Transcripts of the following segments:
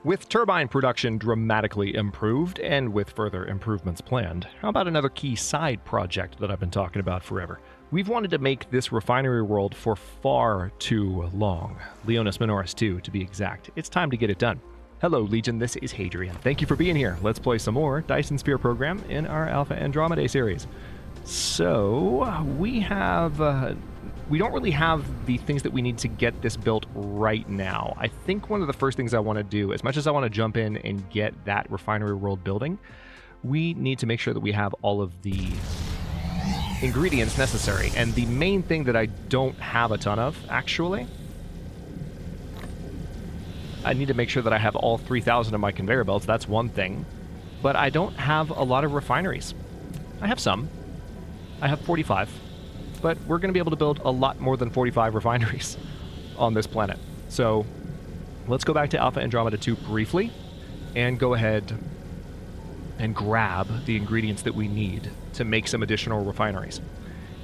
With turbine production dramatically improved, and with further improvements planned, how about another key side project that I've been talking about forever? We've wanted to make this refinery world for far too long. Leonis Minoris 2, to be exact. It's time to get it done. Hello, Legion, this is Hadrian. Thank you for being here. Let's play some more Dyson Sphere Program in our Alpha Andromedae series. So, we don't really have the things that we need to get this built right now. I think one of the first things I want to do, as much as I want to jump in and get that refinery world building, we need to make sure that we have all of the ingredients necessary. And the main thing that I don't have a ton of, actually, I need to make sure that I have all 3,000 of my conveyor belts. That's one thing. But I don't have a lot of refineries. I have some. I have 45. But we're going to be able to build a lot more than 45 refineries on this planet. So let's go back to Alpha Andromeda 2 briefly and go ahead and grab the ingredients that we need to make some additional refineries.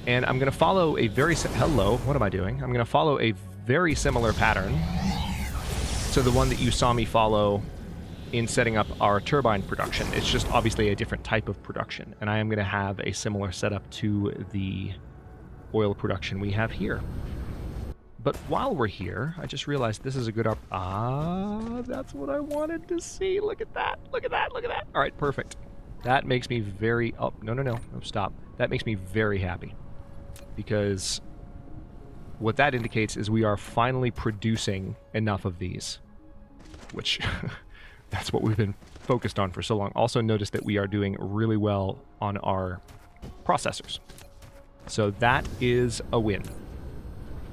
And I'm going to follow a very... Hello, what am I doing? I'm going to follow a very similar pattern to the one that you saw me follow in setting up our turbine production. It's just obviously a different type of production. And I am going to have a similar setup to the oil production we have here. But while we're here, I just realized this is a good that's what I wanted to see. Look at that. Look at that. Look at that. All right, perfect. That makes me very... Oh, no, stop. That makes me very happy. Because what that indicates is we are finally producing enough of these. Which, that's what we've been focused on for so long. Also notice that we are doing really well on our processors. So that is a win.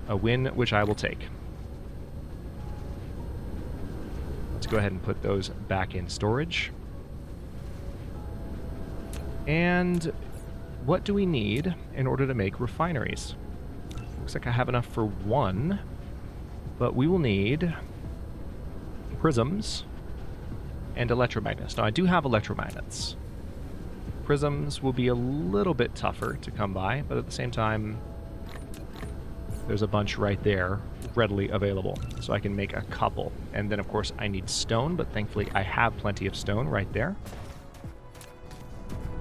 A win which I will take. Let's go ahead and put those back in storage. And what do we need in order to make refineries? Looks like I have enough for one, but we will need prisms and electromagnets. Now I do have electromagnets. Prisms will be a little bit tougher to come by, but at the same time, there's a bunch right there readily available, so I can make a couple. And then, of course, I need stone, but thankfully I have plenty of stone right there.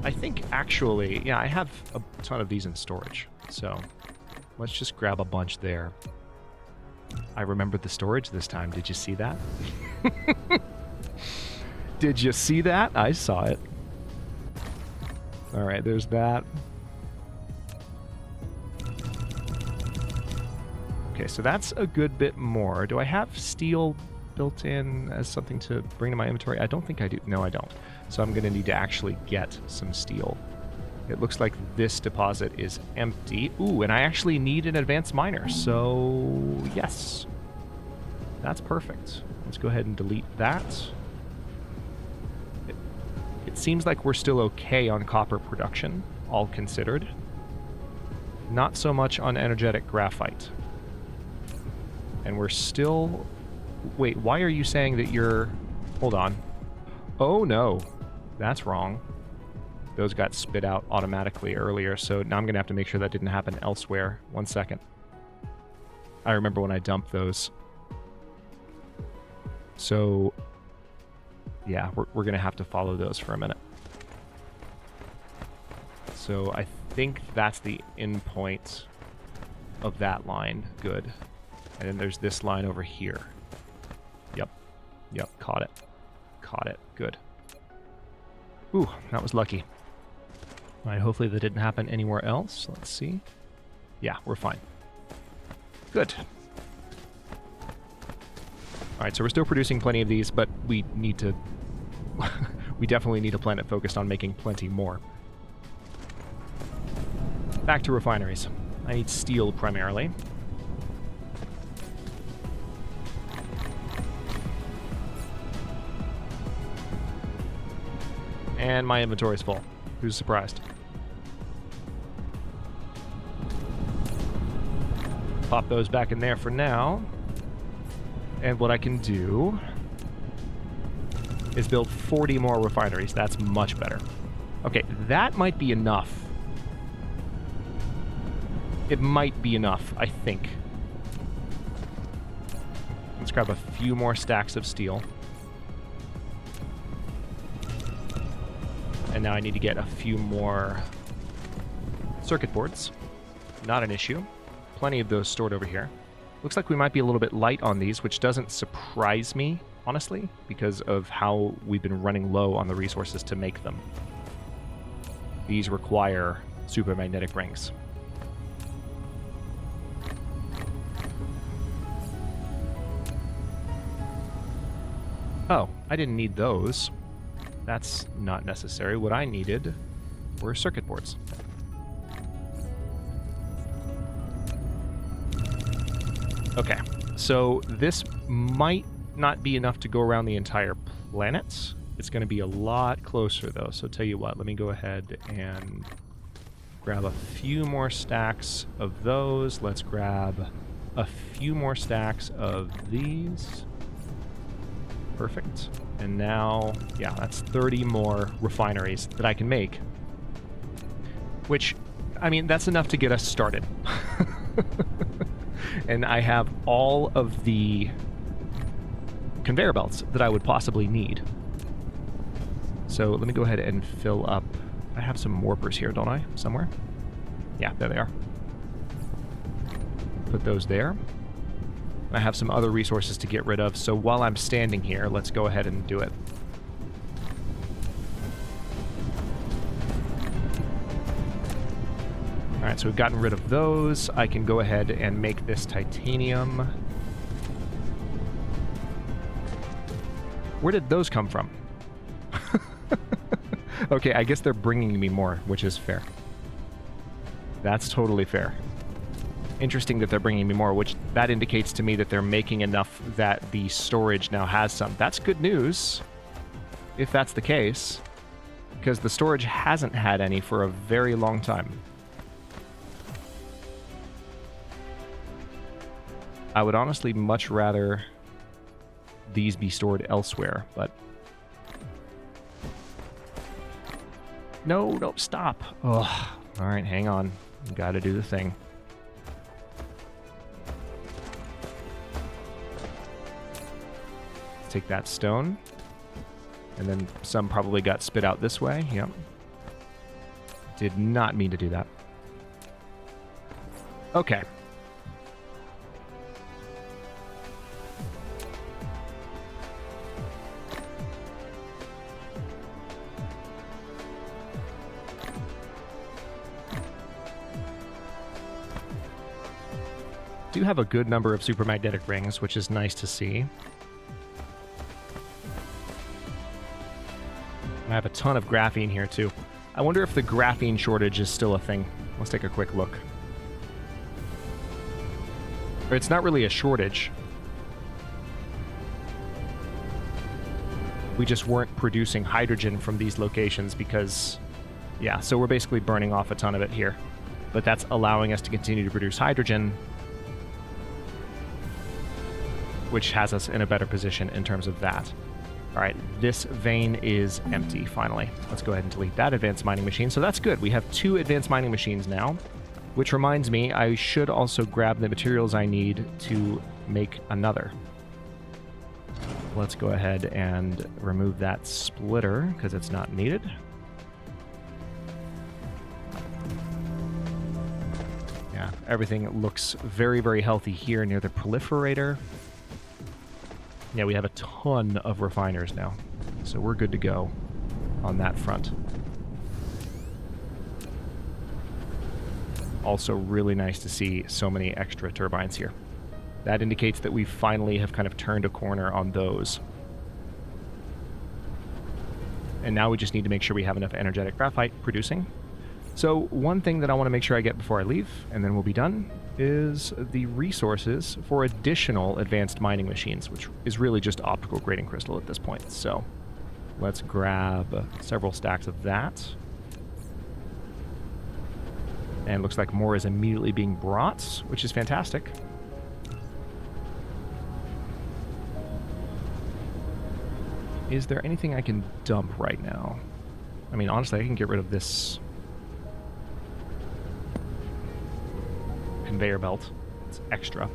I think, actually, yeah, I have a ton of these in storage, so let's just grab a bunch there. I remembered the storage this time. Did you see that? Did you see that? I saw it. All right, there's that. Okay, so that's a good bit more. Do I have steel built in as something to bring to my inventory? I don't think I do. No, I don't. So I'm going to need to actually get some steel. It looks like this deposit is empty. Ooh, and I actually need an advanced miner. So, yes. That's perfect. Let's go ahead and delete that. It seems like we're still okay on copper production, all considered. Not so much on energetic graphite. And we're still... Wait, why are you saying that you're... Hold on. Oh, no. That's wrong. Those got spit out automatically earlier, so now I'm going to have to make sure that didn't happen elsewhere. 1 second. I remember when I dumped those. So... Yeah, we're going to have to follow those for a minute. So I think that's the end point of that line. Good. And then there's this line over here. Yep, caught it. Caught it. Good. Ooh, that was lucky. All right, hopefully that didn't happen anywhere else. Let's see. Yeah, we're fine. Good. All right, so we're still producing plenty of these, but we need to... we definitely need a planet focused on making plenty more. Back to refineries. I need steel primarily. And my inventory's full. Who's surprised? Pop those back in there for now. And what I can do is build 40 more refineries. That's much better. Okay, that might be enough. It might be enough, I think. Let's grab a few more stacks of steel. And now I need to get a few more circuit boards. Not an issue. Plenty of those stored over here. Looks like we might be a little bit light on these, which doesn't surprise me, honestly, because of how we've been running low on the resources to make them. These require supermagnetic rings. Oh, I didn't need those. That's not necessary. What I needed were circuit boards. Okay, so this might not be enough to go around the entire planet. It's going to be a lot closer, though. So tell you what, let me go ahead and grab a few more stacks of those. Let's grab a few more stacks of these. Perfect. And now, yeah, that's 30 more refineries that I can make. Which, I mean, that's enough to get us started. And I have all of the conveyor belts that I would possibly need. So let me go ahead and fill up. I have some warpers here, don't I? Somewhere? Yeah, there they are. Put those there. I have some other resources to get rid of, so while I'm standing here, let's go ahead and do it. Alright, so we've gotten rid of those. I can go ahead and make this titanium. Where did those come from? Okay, I guess they're bringing me more, which is fair. That's totally fair. Interesting that they're bringing me more, which that indicates to me that they're making enough that the storage now has some. That's good news, if that's the case, because the storage hasn't had any for a very long time. I would honestly much rather these be stored elsewhere, but... No, stop. Ugh. All right, hang on. Gotta do the thing. Take that stone. And then some probably got spit out this way. Yep. Did not mean to do that. Okay. Do have a good number of supermagnetic rings, which is nice to see. I have a ton of graphene here, too. I wonder if the graphene shortage is still a thing. Let's take a quick look. It's not really a shortage. We just weren't producing hydrogen from these locations because... Yeah, so we're basically burning off a ton of it here. But that's allowing us to continue to produce hydrogen, which has us in a better position in terms of that. All right, this vein is empty, finally. Let's go ahead and delete that advanced mining machine. So that's good. We have 2 advanced mining machines now, which reminds me I should also grab the materials I need to make another. Let's go ahead and remove that splitter because it's not needed. Yeah, everything looks very, very healthy here near the proliferator. Yeah, we have a ton of refiners now, so we're good to go on that front. Also really nice to see so many extra turbines here. That indicates that we finally have kind of turned a corner on those. And now we just need to make sure we have enough energetic graphite producing. So one thing that I want to make sure I get before I leave, and then we'll be done, is the resources for additional advanced mining machines, which is really just optical grading crystal at this point. So let's grab several stacks of that. And looks like more is immediately being brought, which is fantastic. Is there anything I can dump right now? I mean, honestly, I can get rid of this conveyor belt. It's extra.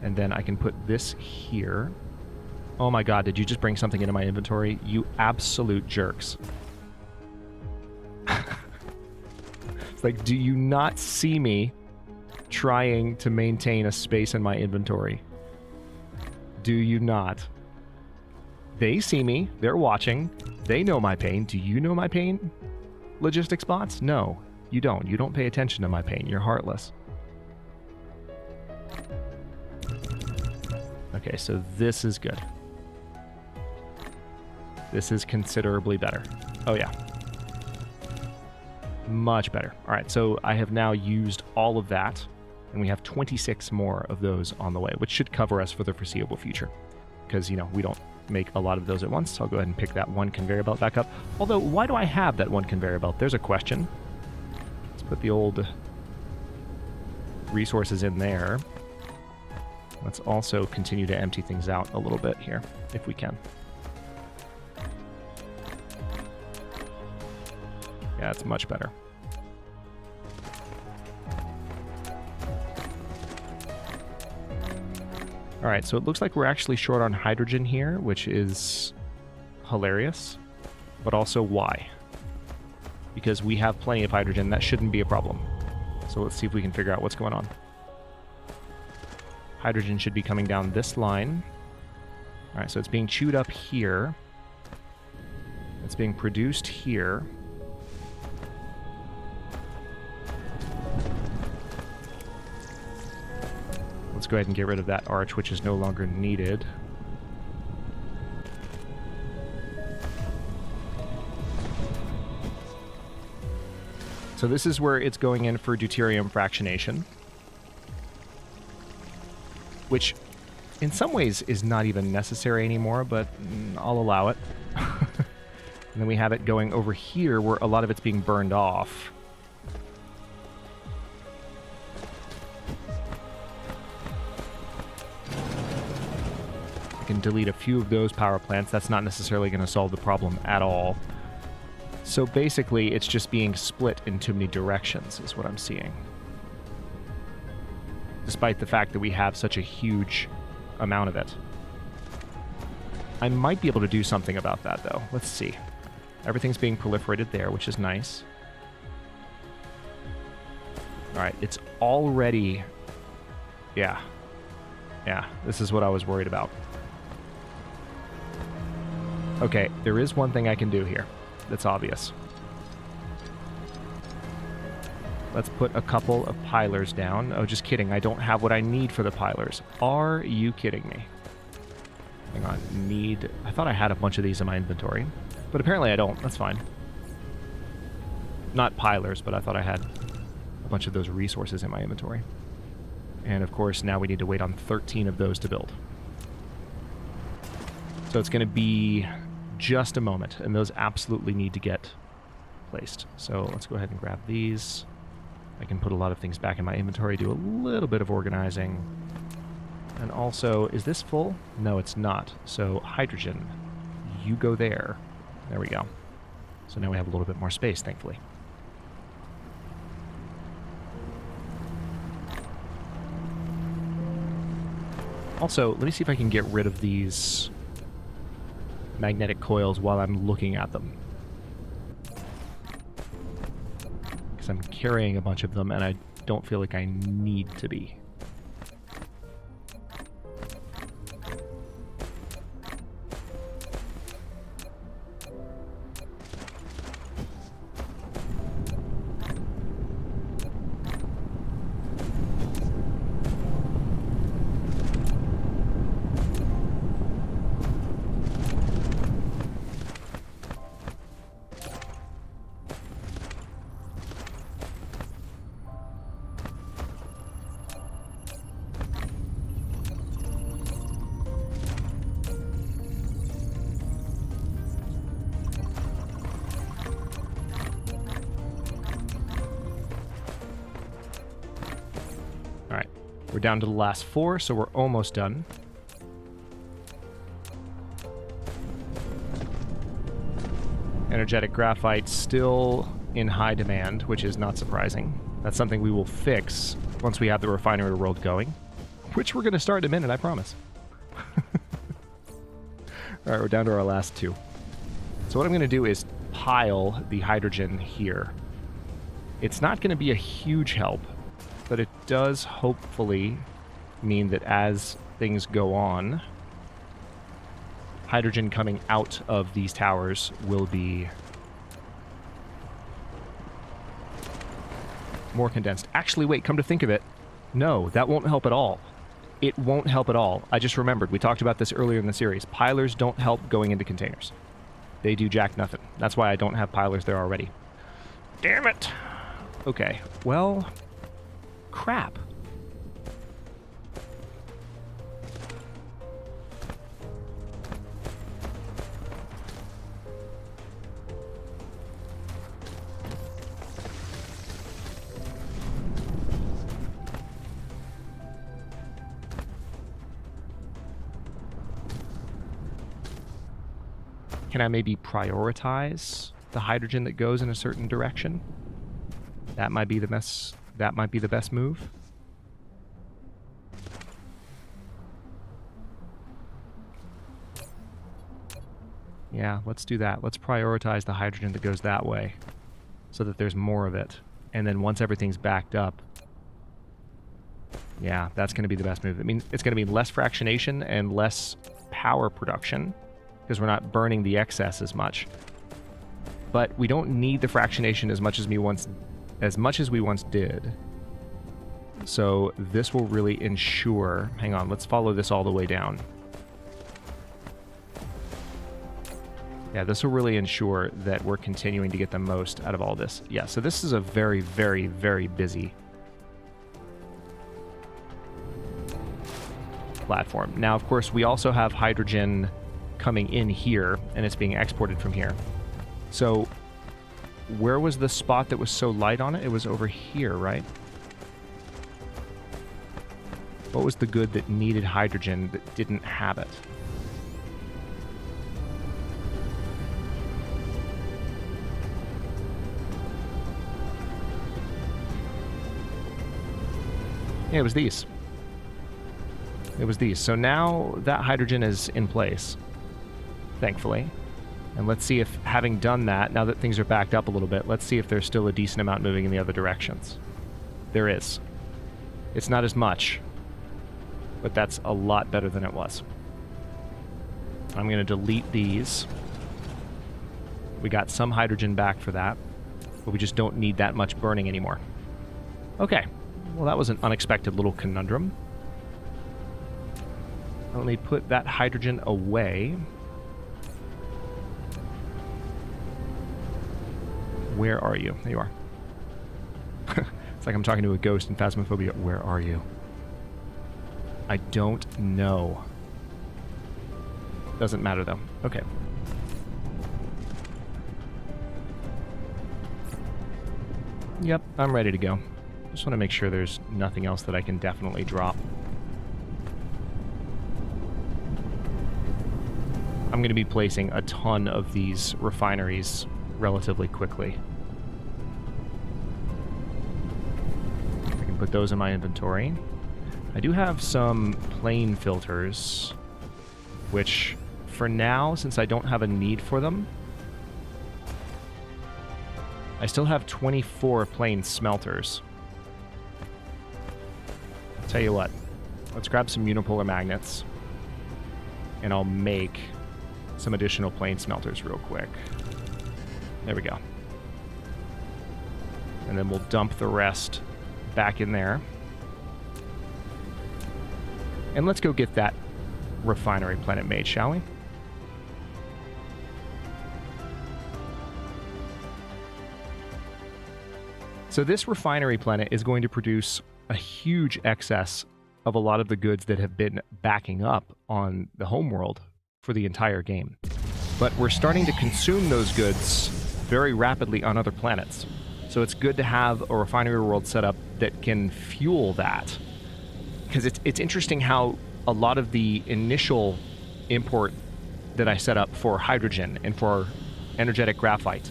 And then I can put this here. Oh my god, did you just bring something into my inventory? You absolute jerks. like, do you not see me trying to maintain a space in my inventory? Do you not? They see me. They're watching. They know my pain. Do you know my pain, logistics bots? No, you don't. You don't pay attention to my pain. You're heartless. Okay, so this is good. This is considerably better. Oh, yeah. Much better. All right, so I have now used all of that, and we have 26 more of those on the way, which should cover us for the foreseeable future. Because, you know, we don't make a lot of those at once, so I'll go ahead and pick that one conveyor belt back up. Although, why do I have that one conveyor belt? There's a question. Let's put the old resources in there. Let's also continue to empty things out a little bit here, if we can. Yeah, it's much better. All right, so it looks like we're actually short on hydrogen here, which is hilarious, but also why? Because we have plenty of hydrogen. That shouldn't be a problem. So let's see if we can figure out what's going on. Hydrogen should be coming down this line. All right, so it's being chewed up here. It's being produced here. Let's go ahead and get rid of that arch, which is no longer needed. So this is where it's going in for deuterium fractionation, which in some ways is not even necessary anymore, but I'll allow it. And then we have it going over here where a lot of it's being burned off. I can delete a few of those power plants. That's not necessarily going to solve the problem at all. So basically, it's just being split in too many directions, is what I'm seeing. Despite the fact that we have such a huge amount of it. I might be able to do something about that, though. Let's see. Everything's being proliferated there, which is nice. Alright, it's already... Yeah. Yeah, this is what I was worried about. Okay, there is one thing I can do here that's obvious. Let's put a couple of pilers down. Oh, just kidding. I don't have what I need for the pilers. Are you kidding me? Hang on. Need... I thought I had a bunch of these in my inventory. But apparently I don't. That's fine. Not pilers, but I thought I had a bunch of those resources in my inventory. And of course, now we need to wait on 13 of those to build. So it's going to be just a moment, and those absolutely need to get placed. So let's go ahead and grab these. I can put a lot of things back in my inventory, do a little bit of organizing. And also, is this full? No, it's not. So hydrogen, you go there. There we go. So now we have a little bit more space, thankfully. Also, let me see if I can get rid of these magnetic coils while I'm looking at them. Because I'm carrying a bunch of them and I don't feel like I need to be. We're down to the last 4, so we're almost done. Energetic graphite still in high demand, which is not surprising. That's something we will fix once we have the refinery world going, which we're going to start in a minute, I promise. Alright, we're down to our last 2. So what I'm going to do is pile the hydrogen here It's not going to be a huge help, but it does hopefully mean that as things go on, hydrogen coming out of these towers will be more condensed. Actually, wait, come to think of it, no, that won't help at all. It won't help at all. I just remembered, we talked about this earlier in the series. Pilers don't help going into containers. They do jack nothing. That's why I don't have pilers there already. Damn it! Okay, well, crap. Can I maybe prioritize the hydrogen that goes in a certain direction? That might be the best move. Yeah, let's do that. Let's prioritize the hydrogen that goes that way so that there's more of it. And then once everything's backed up, yeah, that's going to be the best move. I mean, it's going to be less fractionation and less power production because we're not burning the excess as much. But we don't need the fractionation as much as we once did. So this will really ensure... Hang on, let's follow this all the way down. Yeah, this will really ensure that we're continuing to get the most out of all this. Yeah, so this is a very, very, very busy platform. Now, of course, we also have hydrogen coming in here, and it's being exported from here. So where was the spot that was so light on it? It was over here, right? What was the good that needed hydrogen that didn't have it? Yeah, it was these. It was these. So now that hydrogen is in place, thankfully. And let's see if, having done that, now that things are backed up a little bit, let's see if there's still a decent amount moving in the other directions. There is. It's not as much, but that's a lot better than it was. I'm going to delete these. We got some hydrogen back for that, but we just don't need that much burning anymore. Okay. Well, that was an unexpected little conundrum. Let me put that hydrogen away. Where are you? There you are. It's like I'm talking to a ghost in Phasmophobia. Where are you? I don't know. Doesn't matter, though. Okay. Yep, I'm ready to go. Just want to make sure there's nothing else that I can definitely drop. I'm going to be placing a ton of these refineries relatively quickly. I can put those in my inventory. I do have some plane filters, which for now, since I don't have a need for them, I still have 24 plane smelters. Tell you what, let's grab some unipolar magnets, and I'll make some additional plane smelters real quick. There we go. And then we'll dump the rest back in there. And let's go get that refinery planet made, shall we? So this refinery planet is going to produce a huge excess of a lot of the goods that have been backing up on the homeworld for the entire game. But we're starting to consume those goods very rapidly on other planets. So it's good to have a refinery world set up that can fuel that. Because it's interesting how a lot of the initial import that I set up for hydrogen and for energetic graphite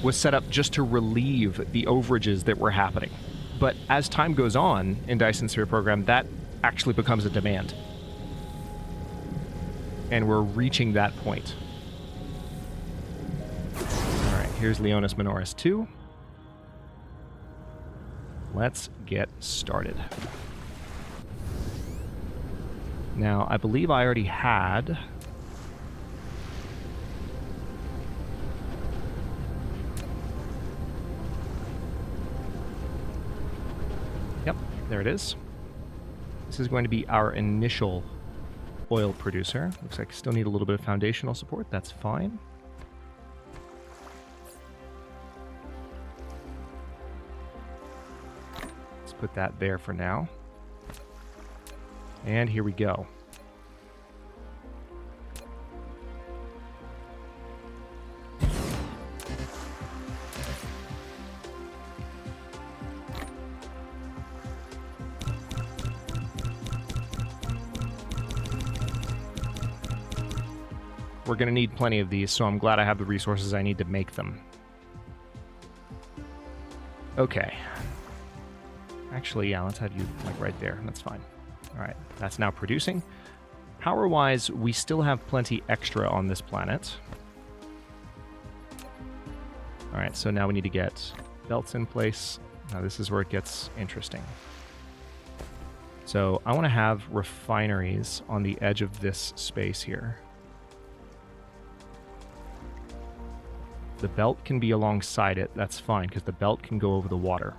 was set up just to relieve the overages that were happening. But as time goes on in Dyson Sphere Program, that actually becomes a demand. And we're reaching that point. Alright, here's Leonis Minoris 2. Let's get started. Now, I believe I already had... Yep, there it is. This is going to be our initial oil producer. Looks like I still need a little bit of foundational support. That's fine. Let's put that there for now. And here we go. We're going to need plenty of these, so I'm glad I have the resources I need to make them. Okay. Actually, yeah, let's have you like right there. That's fine. All right, that's now producing. Power-wise, we still have plenty extra on this planet. All right, so now we need to get belts in place. Now this is where it gets interesting. So I want to have refineries on the edge of this space here. The belt can be alongside it. That's fine, because the belt can go over the water.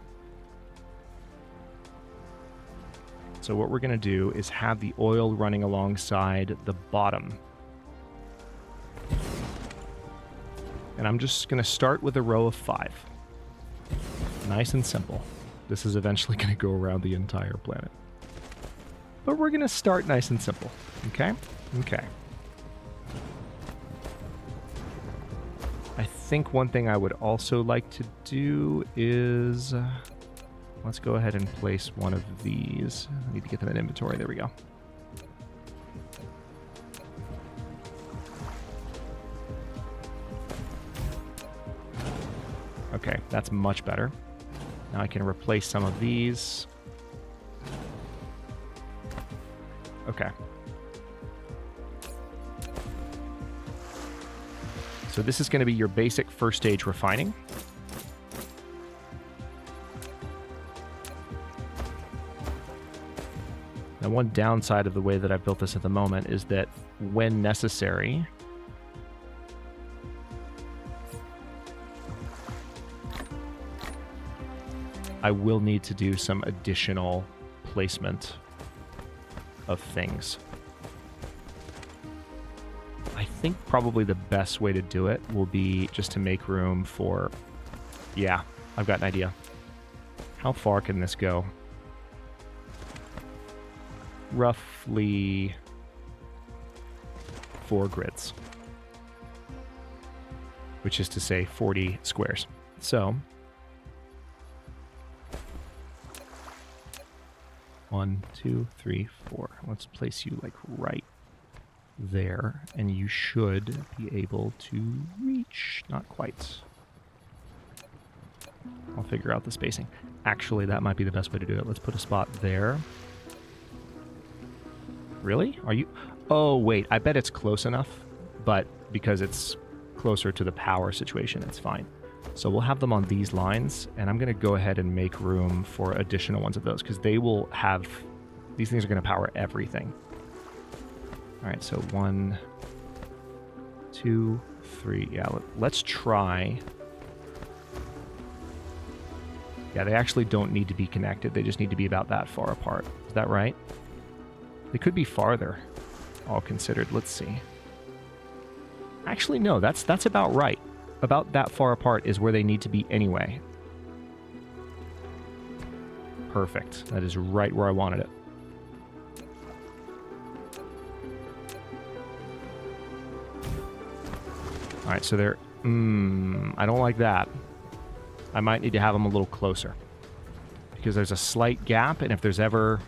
So what we're going to do is have the oil running alongside the bottom. And I'm just going to start with a row of 5. Nice and simple. This is eventually going to go around the entire planet. But we're going to start nice and simple. Okay? Okay. I think one thing I would also like to do is... let's go ahead and place one of these. I need to get them in inventory. There we go. Okay, that's much better. Now I can replace some of these. Okay. So this is going to be your basic first stage refining. Now, one downside of the way that I've built this at the moment is that when necessary, I will need to do some additional placement of things. I think probably the best way to do it will be just to make room for... Yeah, I've got an idea. How far can this go? Roughly 4 grids, which is to say 40 squares. So 1, 2, 3, 4. Let's place you like right there, and you should be able to reach. Not quite. I'll figure out the spacing. Actually, that might be the best way to do it. Let's put a spot there. Really? Are you... Oh, wait. I bet it's close enough, but because it's closer to the power situation, it's fine. So we'll have them on these lines, and I'm going to go ahead and make room for additional ones of those, because they will have... These things are going to power everything. All right, so 1, 2, 3. Yeah, let's try... Yeah, they actually don't need to be connected. They just need to be about that far apart. Is that right? They could be farther, all considered. Let's see. Actually, no, that's about right. About that far apart is where they need to be anyway. Perfect. That is right where I wanted it. All right, so they're... I don't like that. I might need to have them a little closer, because there's a slight gap, and if there's ever...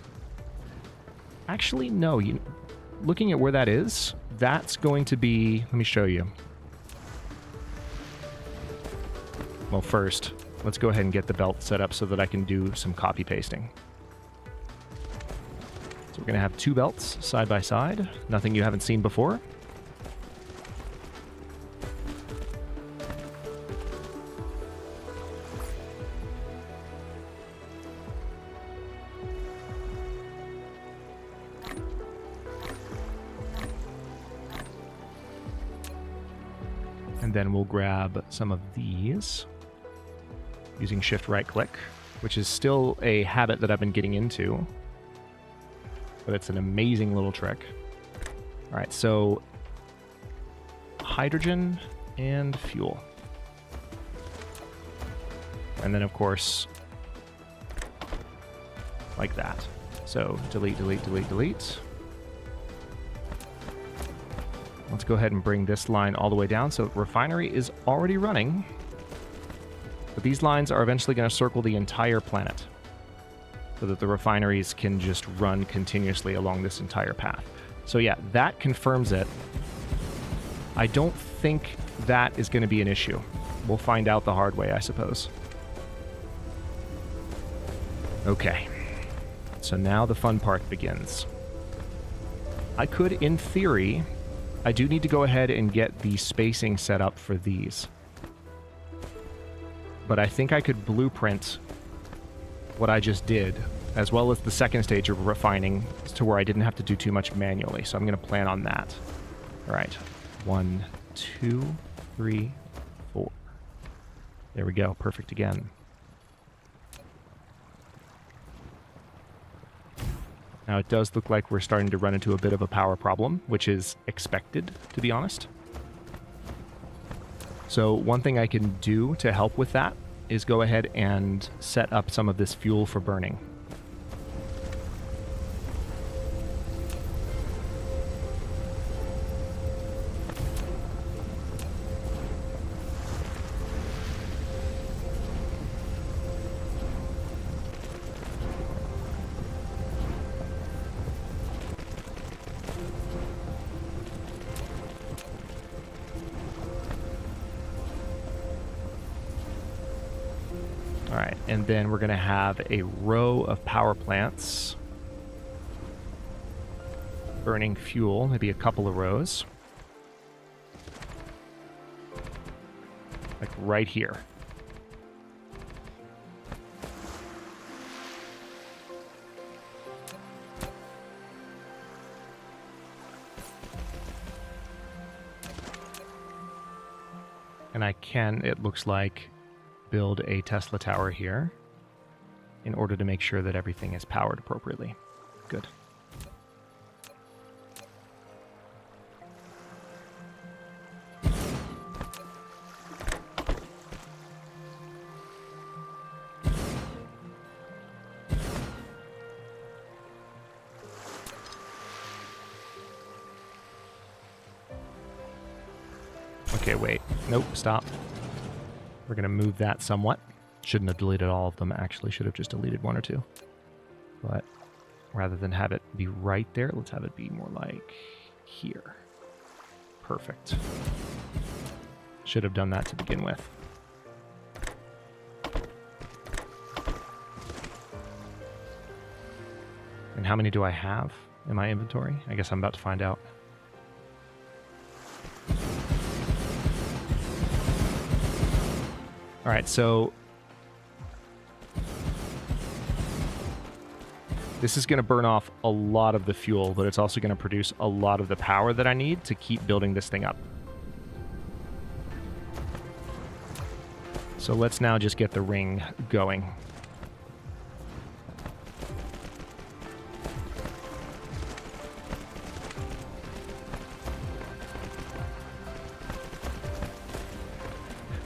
Actually, no. Looking at where that is, that's going to be... Let me show you. Well, first, let's go ahead and get the belt set up so that I can do some copy pasting. So we're going to have 2 belts side by side. Nothing you haven't seen before. And then we'll grab some of these using shift right click, which is still a habit that I've been getting into, but it's an amazing little trick. All right, so hydrogen and fuel. And then, of course, like that. So delete, delete, delete, delete. Let's go ahead and bring this line all the way down. So refinery is already running, but these lines are eventually going to circle the entire planet so that the refineries can just run continuously along this entire path. So yeah, that confirms it. I don't think that is going to be an issue. We'll find out the hard way, I suppose. Okay. So now the fun part begins. I could, in theory, I do need to go ahead and get the spacing set up for these. But I think I could blueprint what I just did, as well as the second stage of refining, to where I didn't have to do too much manually. So I'm going to plan on that. All right. 1, 2, 3, 4. There we go. Perfect again. Now it does look like we're starting to run into a bit of a power problem, which is expected, to be honest. So one thing I can do to help with that is go ahead and set up some of this fuel for burning. And then we're going to have a row of power plants burning fuel, maybe a couple of rows. Like right here. And I can, it looks like, build a Tesla tower here in order to make sure that everything is powered appropriately. Good. Okay, wait. Nope, stop. We're going to move that somewhat. Shouldn't have deleted all of them, actually. Should have just deleted 1 or 2. But rather than have it be right there, let's have it be more like here. Perfect. Should have done that to begin with. And how many do I have in my inventory? I guess I'm about to find out. All right, so this is going to burn off a lot of the fuel, but it's also going to produce a lot of the power that I need to keep building this thing up. So let's now just get the ring going.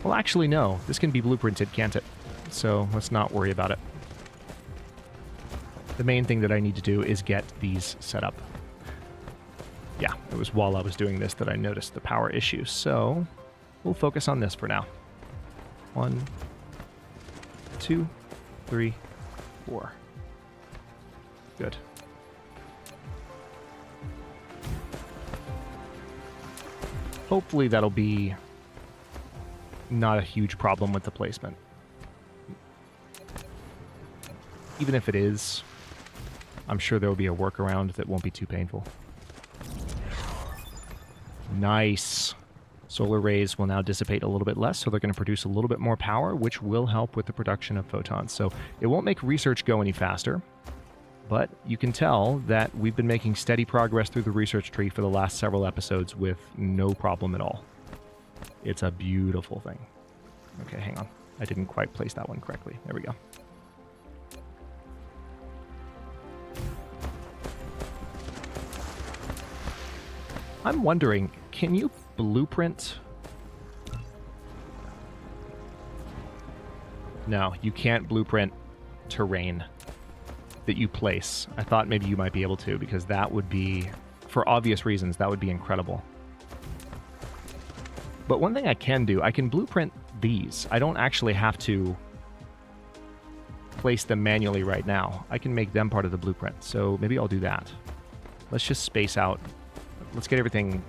Well, actually, no. This can be blueprinted, can't it? So let's not worry about it. The main thing that I need to do is get these set up. Yeah, it was while I was doing this that I noticed the power issue. So we'll focus on this for now. 1, 2, 3, 4. Good. Hopefully that'll be not a huge problem with the placement. Even if it is, I'm sure there will be a workaround that won't be too painful. Nice. Solar rays will now dissipate a little bit less, so they're going to produce a little bit more power, which will help with the production of photons. So it won't make research go any faster, but you can tell that we've been making steady progress through the research tree for the last several episodes with no problem at all. It's a beautiful thing. Okay, hang on. I didn't quite place that one correctly. There we go. I'm wondering, can you blueprint? No, you can't blueprint terrain that you place. I thought maybe you might be able to, because that would be, for obvious reasons, that would be incredible. But one thing I can do, I can blueprint these. I don't actually have to place them manually right now. I can make them part of the blueprint, so maybe I'll do that. Let's just space out. Let's get everything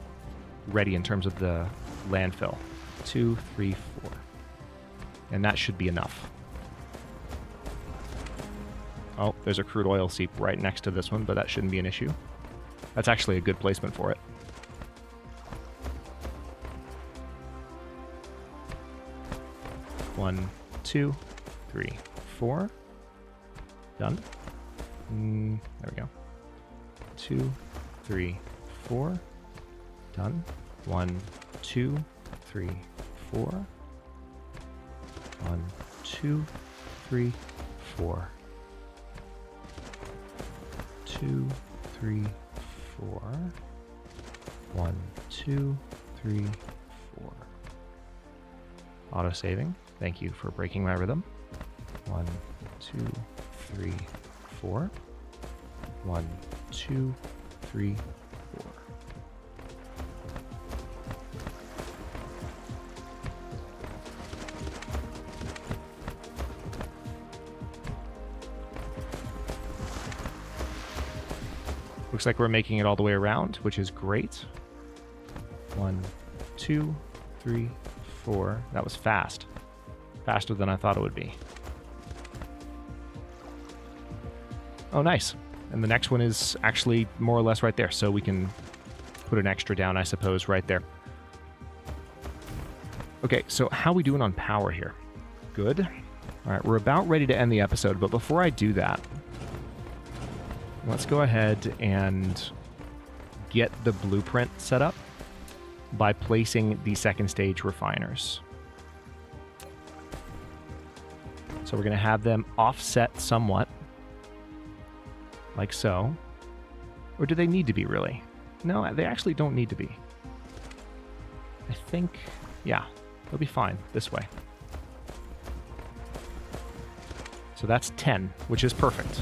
ready in terms of the landfill. 2, 3, 4. And that should be enough. Oh, there's a crude oil seep right next to this one, but that shouldn't be an issue. That's actually a good placement for it. One, 2, 3, 4. Done. There we go. 2, 3, 4. Done. 1, 2, 3, 4. 1, 2, 3, 4. 2, 3, 4. 1, 2, 3, 4. Auto saving. Thank you for breaking my rhythm. 1, 2, 3, 4. 1, 2, 3, 4. Looks like we're making it all the way around, which is great. 1, 2, 3, 4. That was fast. Faster than I thought it would be. Oh, nice. And the next one is actually more or less right there, so we can put an extra down, I suppose, right there. Okay, so how are we doing on power here? Good. All right, we're about ready to end the episode, but before I do that, let's go ahead and get the blueprint set up by placing the second stage refiners. So we're going to have them offset somewhat, like so. Or do they need to be, really? No, they actually don't need to be. I think, yeah, they'll be fine this way. So that's 10, which is perfect.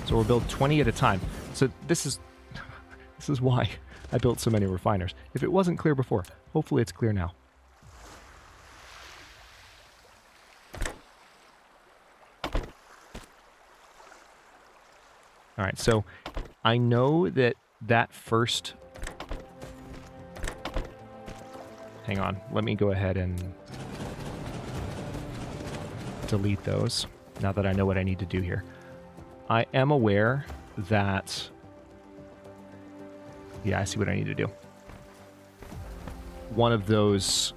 So we'll build 20 at a time. So this is why I built so many refiners. If it wasn't clear before, hopefully it's clear now. All right, so I know that first... Hang on, let me go ahead and delete those now that I know what I need to do here. I am aware that... Yeah, I see what I need to do. One of those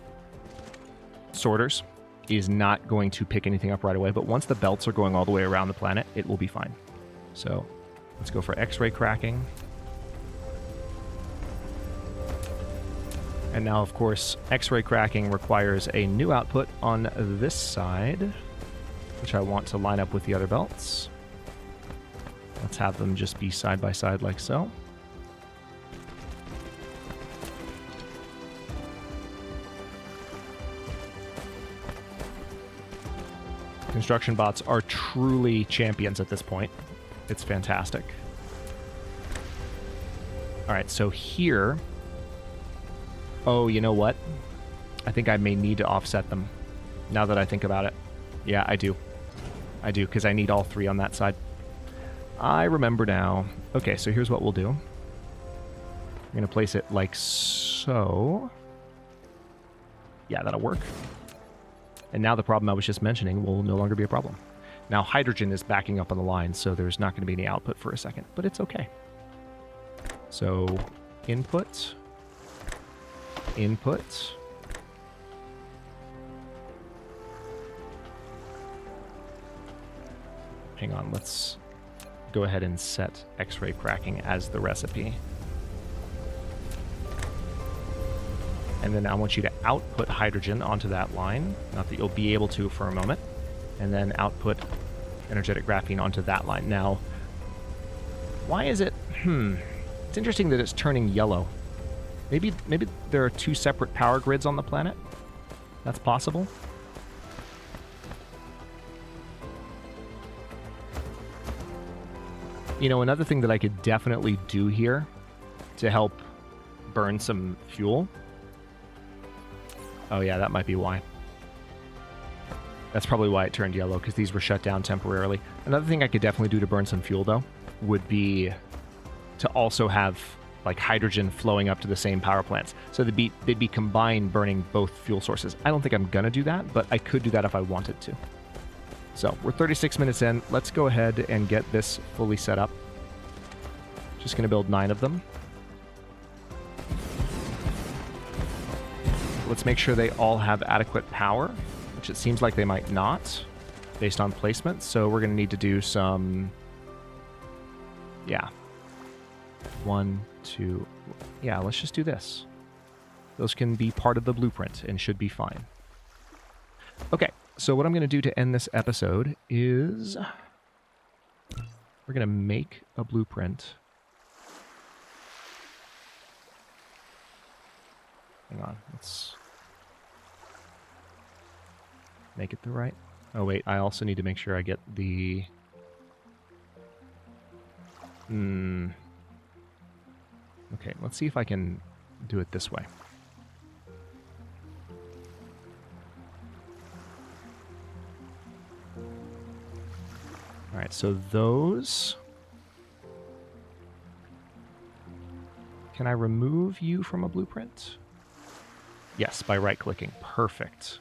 sorters is not going to pick anything up right away, but once the belts are going all the way around the planet, it will be fine. So let's go for X-ray cracking. And now, of course, X-ray cracking requires a new output on this side, which I want to line up with the other belts. Let's have them just be side by side like so. Construction bots are truly champions at this point. It's fantastic. All right, so here... Oh, you know what? I think I may need to offset them, now that I think about it. Yeah, I do. I do, because I need all three on that side. I remember now. Okay, so here's what we'll do. I'm going to place it like so. Yeah, that'll work. And now the problem I was just mentioning will no longer be a problem. Now hydrogen is backing up on the line, so there's not going to be any output for a second, but it's okay. So input, input. Hang on, let's go ahead and set X-ray cracking as the recipe. and then I want you to output hydrogen onto that line. Not that you'll be able to for a moment. And then output energetic graphene onto that line. Now, why is it... It's interesting that it's turning yellow. Maybe there are two separate power grids on the planet. That's possible. You know, another thing that I could definitely do here to help burn some fuel. Oh yeah, that might be why. That's probably why it turned yellow, because these were shut down temporarily. Another thing I could definitely do to burn some fuel, though, would be to also have like hydrogen flowing up to the same power plants. So they'd be combined burning both fuel sources. I don't think I'm going to do that, but I could do that if I wanted to. So we're 36 minutes in. Let's go ahead and get this fully set up. Just going to build 9 of them. Let's make sure they all have adequate power, which it seems like they might not, based on placement. So we're going to need to do some... Yeah. 1, 2... Yeah, let's just do this. Those can be part of the blueprint and should be fine. Okay, so what I'm going to do to end this episode is... We're going to make a blueprint. Hang on, let's make it the right... Oh wait, I also need to make sure I get the... Okay, let's see if I can do it this way. Alright, so those... Can I remove you from a blueprint? Yes, by right-clicking. Perfect.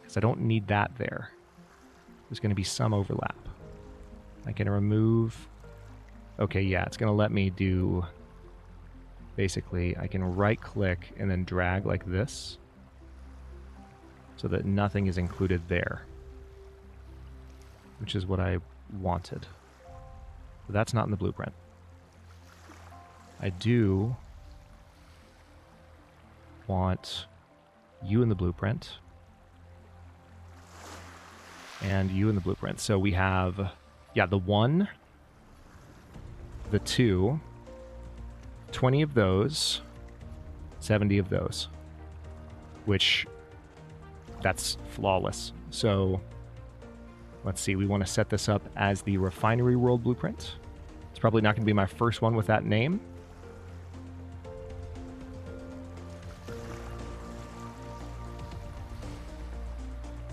Because I don't need that there. There's going to be some overlap. I can remove... Okay, yeah, it's going to let me do... Basically, I can right-click and then drag like this so that nothing is included there, which is what I wanted. But that's not in the blueprint. I do want you in the blueprint and you in the blueprint. So we have, yeah, the 1, the 2, 20 of those, 70 of those, which that's flawless. So let's see, we want to set this up as the refinery world blueprint. It's probably not going to be my first one with that name.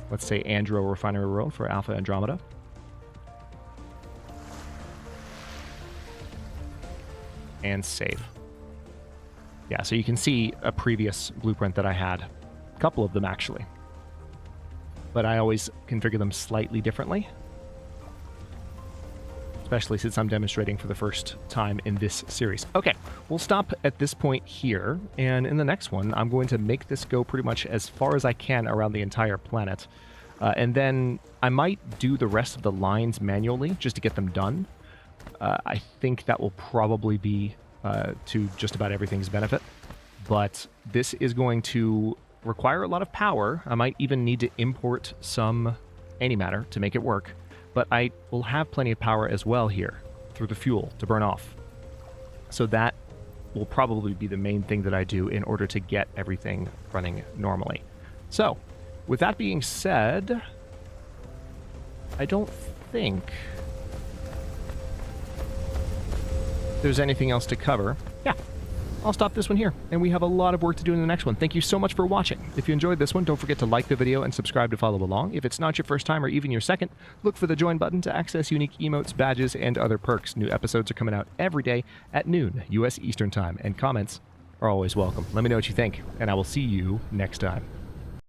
Let's say Andro Refinery World for Alpha Andromeda. And save. Yeah, so you can see a previous blueprint that I had. A couple of them, actually. But I always configure them slightly differently. Especially since I'm demonstrating for the first time in this series. Okay, we'll stop at this point here. And in the next one, I'm going to make this go pretty much as far as I can around the entire planet. And then I might do the rest of the lines manually just to get them done. I think that will probably be to just about everything's benefit. But this is going to require a lot of power. I might even need to import some antimatter to make it work. But I will have plenty of power as well here through the fuel to burn off. So that will probably be the main thing that I do in order to get everything running normally. So, with that being said, I don't think there's anything else to cover. Yeah, I'll stop this one here, and we have a lot of work to do in the next one. Thank you so much for watching. If you enjoyed this one, don't forget to like the video and subscribe to follow along. If it's not your first time or even your second, look for the join button to access unique emotes, badges, and other perks. New episodes are coming out every day at noon, U.S. Eastern Time, and comments are always welcome. Let me know what you think, and I will see you next time.